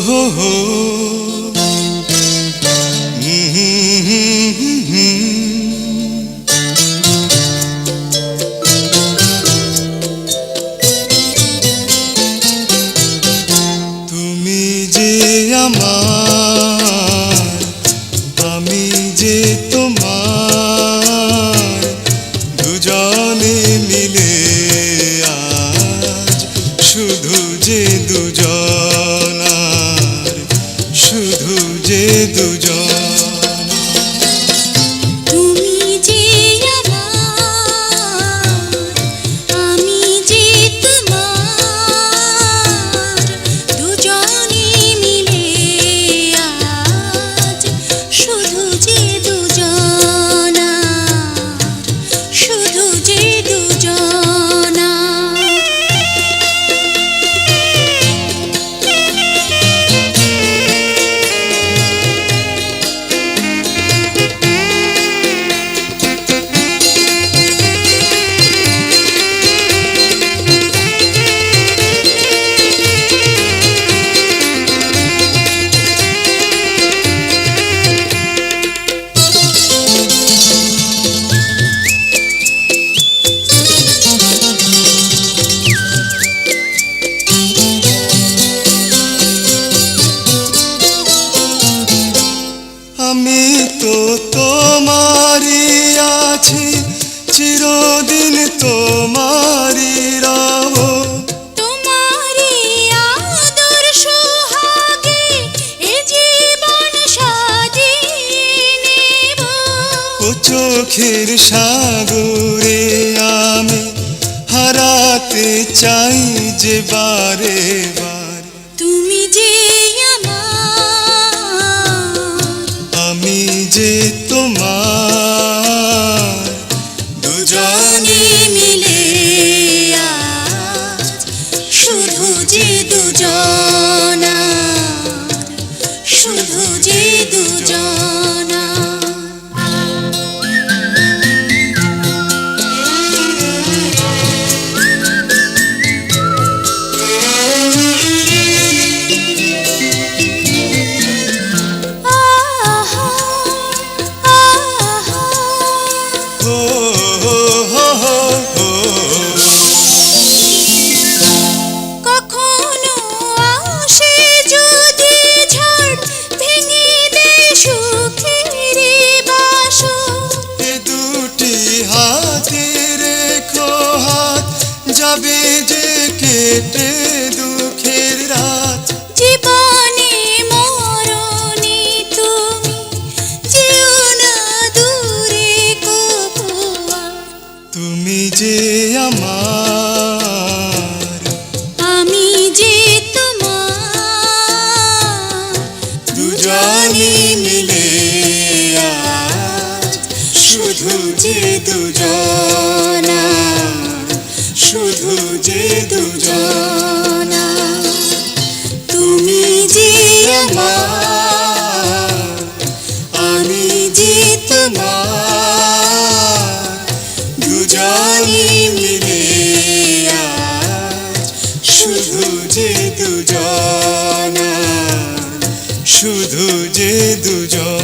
হো হো তুমি যে আমার, আমি যে তোমার, দুজনে মিলে আজ শুধু যে দুজন, শুধু যে দুজন। তুমি যে আমার, আমি যে তোমার, দুজনে মিলে আজ শুধু যে দুজন, শুধু যে দুজন। আমি তো তোমারই আছি, চিরদিন তোমারই রব। তোমারই আদর সোহাগে এ জীবন সাজিয়ে নেব। ও চোখের সাগরে আমি হারাতে চাই যে বারে বারে। তুমি যে আমার, আমি যে তোমার, দুজনে মিলে আজ শুধু যে দুজন, শুধু যে দুজন। হো হো হো হো হো। কখনো আসে যদি ঝড়, ভেঙে দেয় সুখের বাসর। এ দুটি হাতে রেখো হাত, যাবে যে কেটে দুঃখের রাত। জীবনে মরণে তুমি যেও না দূরে কবুয়া। তুমি যে আমার, আমি যে তোমার, দুজনে মিলে আজ শুধু যে দুজন, শুধু যে দুজন। তুমি যে আমার, আমি যে তোমার, দুজনে মিলে আজ শুধু যে দুজন, শুধু যে দুজন।